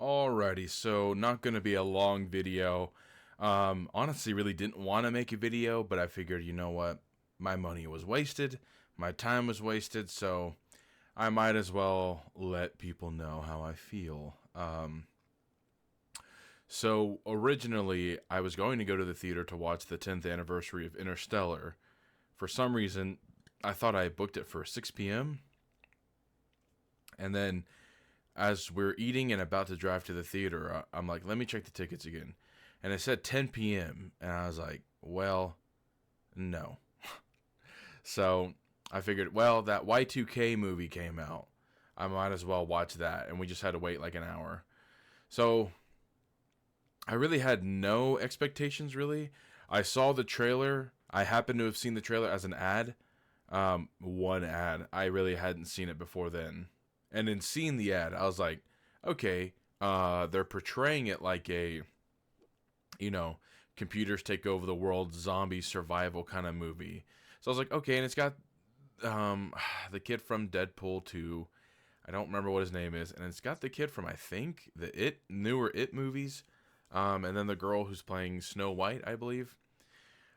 Alrighty, so not going to be a long video. Honestly, really didn't want to make a video, but I figured, you know what? My money was wasted, my time was wasted, so I might as well let people know how I feel. So originally, I was going to go to the theater to watch the 10th anniversary of Interstellar. For some reason, I thought I booked it for 6 p.m. And then as we're eating and about to drive to the theater, I'm like, let me check the tickets again. And it said 10 p.m. And I was like, well, no. So I figured, well, that Y2K movie came out. I might as well watch that. And we just had to wait like an hour. So I really had no expectations, really. I saw the trailer. I happened to have seen the trailer as an ad. One ad. I really hadn't seen it before then. And in seeing the ad, I was like, okay, they're portraying it like a, you know, computers take over the world, zombie survival kind of movie. So I was like, okay, and it's got the kid from Deadpool 2. I don't remember what his name is, and it's got the kid from I think the newer It movies, and then the girl who's playing Snow White, I believe.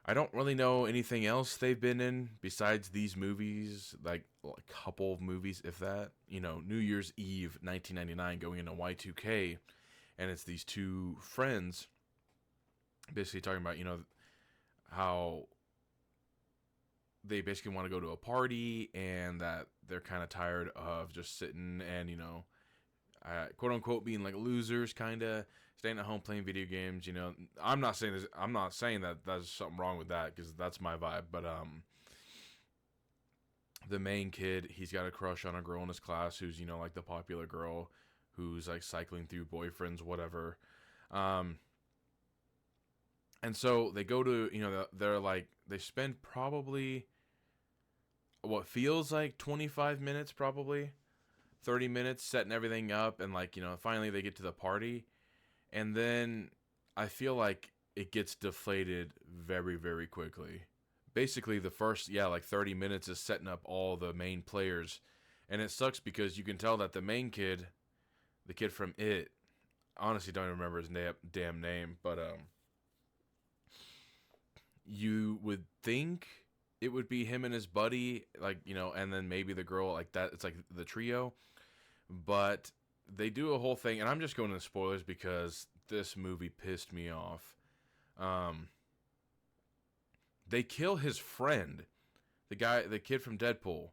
I don't really know anything else they've been in besides these movies, like a couple of movies, if that. You know, New Year's Eve, 1999, going into Y2K, and it's these two friends basically talking about, how they basically want to go to a party and that they're kind of tired of just sitting and, quote unquote being like losers, kind of staying at home playing video games. I'm not saying this, I'm not saying that there's something wrong with that because that's my vibe. But the main kid, he's got a crush on a girl in his class who's like the popular girl who's like cycling through boyfriends, whatever. Um, and so they go to they're like they spend probably what feels like 25 minutes, probably 30 minutes setting everything up, and finally they get to the party, and then I feel like it gets deflated very, very quickly. Basically, the first, like 30 minutes is setting up all the main players, and it sucks because you can tell that the main kid, the kid from It, honestly don't even remember his damn name, but you would think it would be him and his buddy, and then maybe the girl, like that. It's like the trio, but they do a whole thing, and I'm just going into spoilers because this movie pissed me off. They kill his friend, the kid from Deadpool.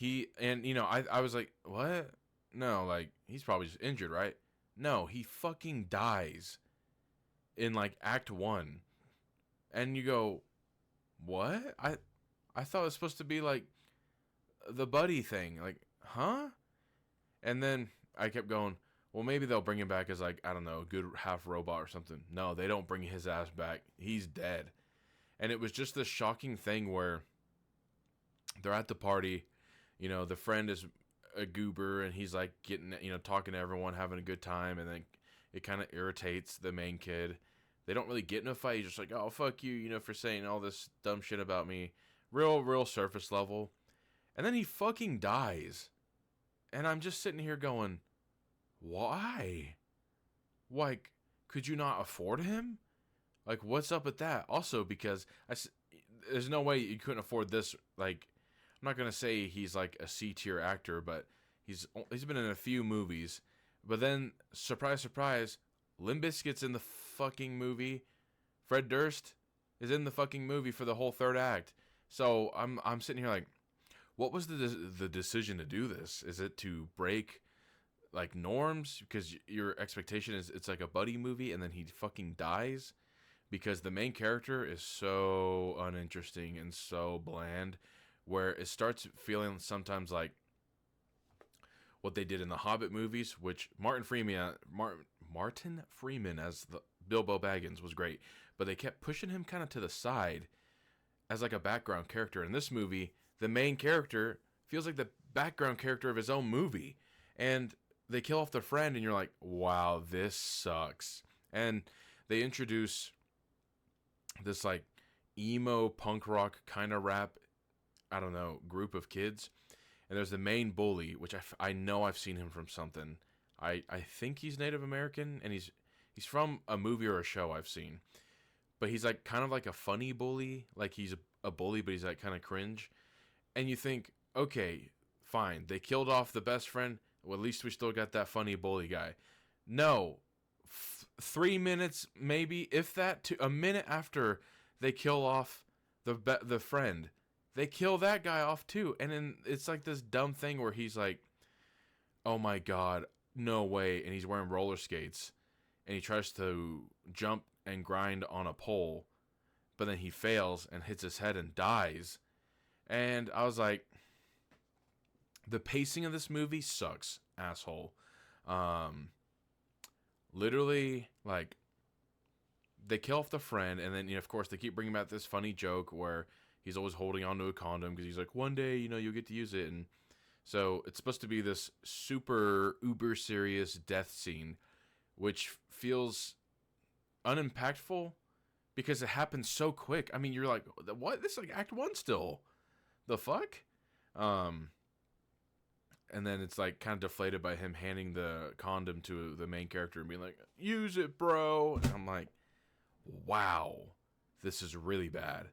I was like, what? No, like he's probably just injured, right? No, he fucking dies in like Act 1, and you go, what? I thought it was supposed to be like the buddy thing, like, huh? And then I kept going, well, maybe they'll bring him back as, like, I don't know, a good half robot or something. No, they don't bring his ass back. He's dead. And it was just this shocking thing where they're at the party. The friend is a goober and he's like getting, talking to everyone, having a good time. And then it kind of irritates the main kid. They don't really get in a fight. He's just like, oh, fuck you, for saying all this dumb shit about me. Real surface level. And then he fucking dies. And I'm just sitting here going, why? Like, could you not afford him? Like, what's up with that? Also, because there's no way you couldn't afford this. Like, I'm not gonna say he's like a C tier actor, but he's been in a few movies. But then, surprise, surprise, Limp Bizkit's in the fucking movie. Fred Durst is in the fucking movie for the whole third act. So I'm sitting here like, what was the decision to do this? Is it to break like norms because your expectation is it's like a buddy movie and then he fucking dies because the main character is so uninteresting and so bland, where it starts feeling sometimes like what they did in the Hobbit movies, which Martin Freeman as the Bilbo Baggins was great, but they kept pushing him kind of to the side as like a background character. In this movie, the main character feels like the background character of his own movie, and they kill off the friend, and you're like, wow, this sucks. And they introduce this like emo punk rock kind of rap, I don't know, group of kids. And there's the main bully, which I know I've seen him from something. I think he's Native American, and he's from a movie or a show I've seen. But he's like kind of like a funny bully, like he's a bully, but he's like kind of cringe. And you think, okay, fine, they killed off the best friend. Well, at least we still got that funny bully guy. No, 3 minutes maybe, if that, to a minute after they kill off the friend, they kill that guy off too. And then it's like this dumb thing where he's like, oh my god, no way, and he's wearing roller skates, and he tries to jump and grind on a pole, but then he fails and hits his head and dies. And I was like, the pacing of this movie sucks, asshole. Literally, like, they kill off the friend, and then, of course, they keep bringing back this funny joke where he's always holding onto a condom because he's like, one day, you'll get to use it. And so it's supposed to be this super uber serious death scene, which feels unimpactful because it happens so quick. I mean, you're like, what? This is like Act 1 still. The fuck? And then it's like kind of deflated by him handing the condom to the main character and being like, use it, bro. And I'm like, wow, this is really bad.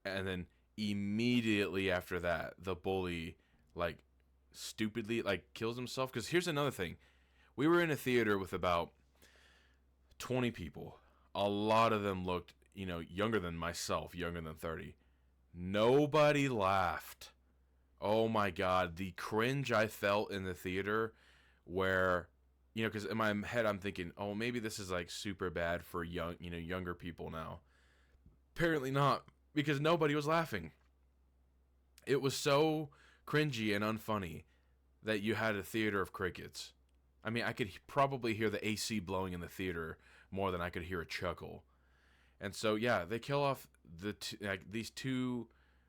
And then immediately after that, the bully, like, stupidly, like, kills himself. Because here's another thing. We were in a theater with about 20 people. A lot of them looked, younger than myself, younger than 30. Nobody laughed. Oh my god, the cringe I felt in the theater where, because in my head I'm thinking, oh, maybe this is like super bad for younger people now. Apparently not, because nobody was laughing. It was so cringy and unfunny that you had a theater of crickets. I mean, I could probably hear the AC blowing in the theater more than I could hear a chuckle. And so, yeah, they kill off these two,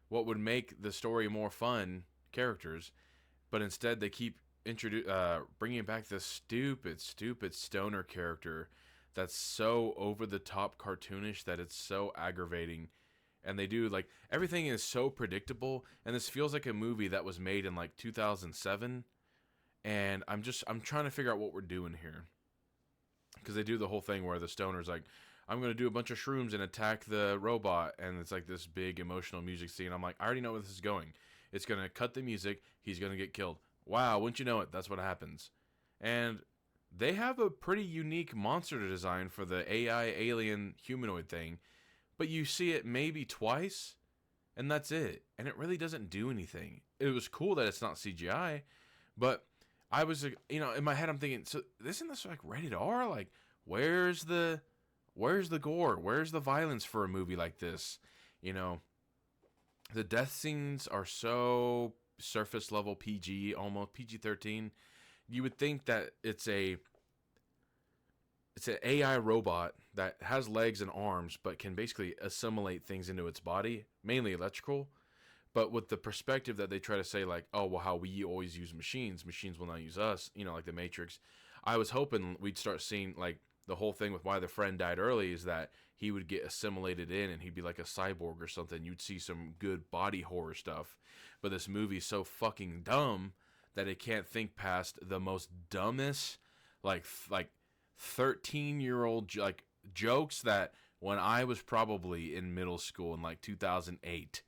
what would make the story more fun, characters, but instead they keep bringing back this stupid stoner character that's so over the top cartoonish that it's so aggravating. And they do, like, everything is so predictable, and this feels like a movie that was made in like 2007. And I'm trying to figure out what we're doing here, because they do the whole thing where the stoner's like, I'm going to do a bunch of shrooms and attack the robot. And it's like this big emotional music scene. I'm like, I already know where this is going. It's going to cut the music. He's going to get killed. Wow, wouldn't you know it? That's what happens. And they have a pretty unique monster design for the AI alien humanoid thing. But you see it maybe twice, and that's it. And it really doesn't do anything. It was cool that it's not CGI, but I was, in my head I'm thinking, so isn't this like rated R? Like, where's the gore? Where's the violence for a movie like this? The death scenes are so surface level PG, almost PG-13. You would think that it's an AI robot that has legs and arms, but can basically assimilate things into its body, mainly electrical. But with the perspective that they try to say, like, oh, well, how we always use machines will not use us, like the Matrix. I was hoping we'd start seeing, like, the whole thing with why the friend died early is that he would get assimilated in and he'd be like a cyborg or something. You'd see some good body horror stuff. But this movie's so fucking dumb that it can't think past the most dumbest, like 13-year-old, like, jokes that when I was probably in middle school in like 2008,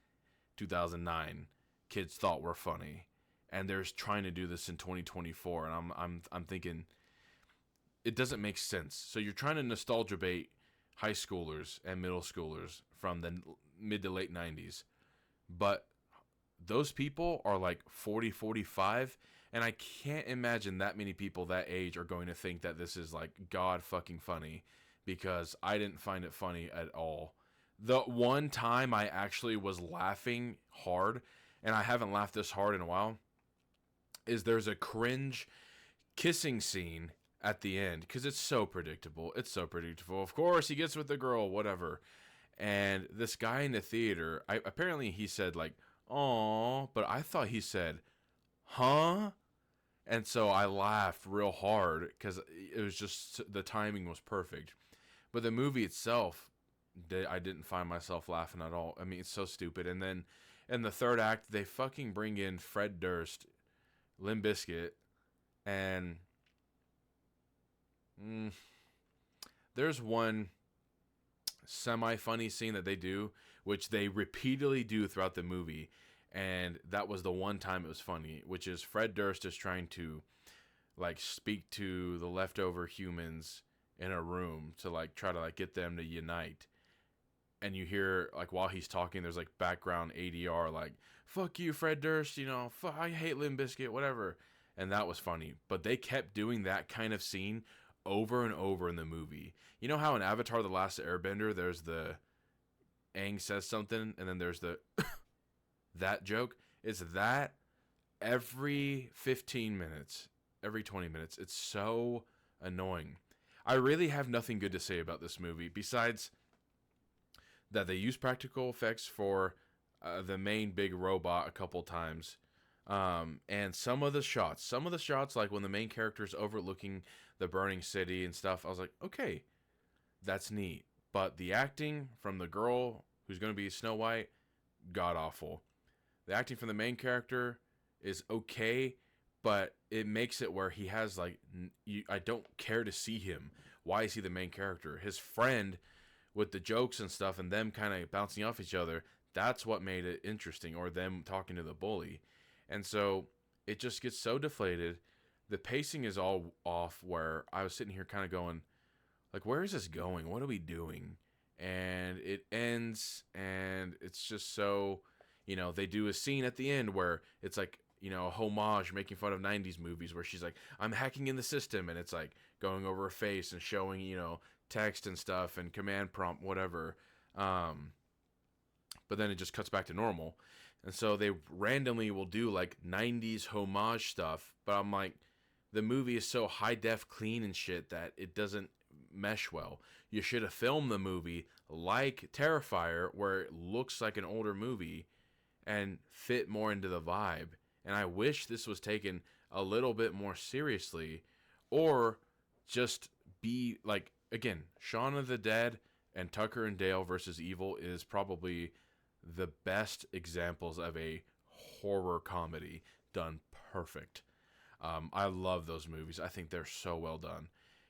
2009, kids thought were funny. And they're trying to do this in 2024, and I'm thinking, it doesn't make sense. So you're trying to nostalgia bait high schoolers and middle schoolers from the mid to late 90s. But those people are like 40, 45, and I can't imagine that many people that age are going to think that this is like god fucking funny, because I didn't find it funny at all. The one time I actually was laughing hard, and I haven't laughed this hard in a while, is there's a cringe kissing scene at the end, because it's so predictable. Of course, he gets with the girl, whatever. And this guy in the theater, apparently he said like, "Aw," but I thought he said, "Huh?" And so I laughed real hard because it was just, the timing was perfect. But the movie itself, I didn't find myself laughing at all. I mean, it's so stupid. And then in the third act, they fucking bring in Fred Durst, Limp Bizkit, and mm, there's one semi-funny scene that they do, which they repeatedly do throughout the movie, and that was the one time it was funny, which is Fred Durst is trying to like speak to the leftover humans in a room to like try to like get them to unite. And you hear like while he's talking, there's like background ADR like "fuck you, Fred Durst," I hate Limp Bizkit, whatever. And that was funny. But they kept doing that kind of scene over and over in the movie. You know how in Avatar: The Last Airbender, there's the Aang says something, and then there's the that joke. It's that every 15 minutes, every 20 minutes. It's so annoying. I really have nothing good to say about this movie besides that they use practical effects for the main big robot a couple times. And some of the shots, like when the main character is overlooking the burning city and stuff, I was like, okay, that's neat. But the acting from the girl who's going to be Snow White, god awful. The acting from the main character is okay, but it makes it where he has like, I don't care to see him. Why is he the main character? His friend with the jokes and stuff and them kind of bouncing off each other, that's what made it interesting, or them talking to the bully. And so it just gets so deflated. The pacing is all off, where I was sitting here kind of going, like, where is this going? What are we doing? And it ends, and it's just so, they do a scene at the end where it's like, a homage making fun of 90s movies where she's like, I'm hacking in the system, and it's like going over her face and showing, text and stuff and command prompt, whatever. But then it just cuts back to normal. And so they randomly will do like 90s homage stuff, but I'm like, the movie is so high def clean and shit that it doesn't mesh well. You should have filmed the movie like Terrifier, where it looks like an older movie and fit more into the vibe. And I wish this was taken a little bit more seriously, or just be like, again, Shaun of the Dead and Tucker and Dale versus Evil is probably the best examples of a horror comedy done perfect. I love those movies. I think they're so well done.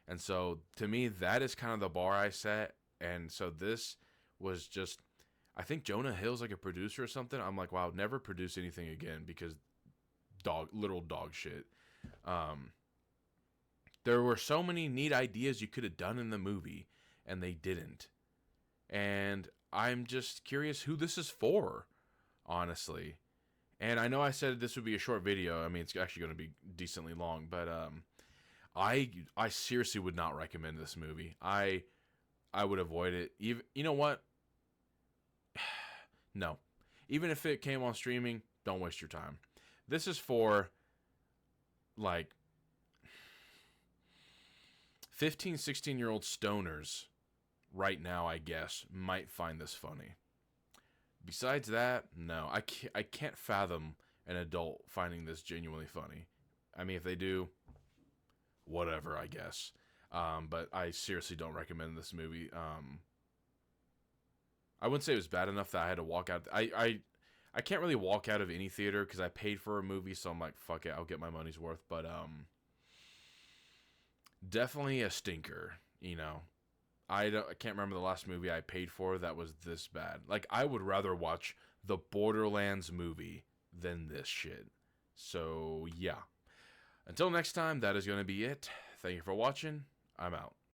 And so to me, that is kind of the bar I set. And so this was just, I think Jonah Hill's like a producer or something. I'm like, wow, never produce anything again, because literal dog shit. There were so many neat ideas you could have done in the movie, and they didn't. And I'm just curious who this is for, honestly. And I know I said this would be a short video. I mean, it's actually going to be decently long, but I seriously would not recommend this movie. I would avoid it. Even, you know what? No. Even if it came on streaming, don't waste your time. This is for like 15, 16-year-old stoners right now, I guess, might find this funny. Besides that, no. I can't fathom an adult finding this genuinely funny. I mean, if they do, whatever, I guess. But I seriously don't recommend this movie. I wouldn't say it was bad enough that I had to walk out. I can't really walk out of any theater because I paid for a movie, so I'm like, fuck it, I'll get my money's worth. But definitely a stinker, I can't remember the last movie I paid for that was this bad. Like, I would rather watch the Borderlands movie than this shit. So, yeah. Until next time, that is going to be it. Thank you for watching. I'm out.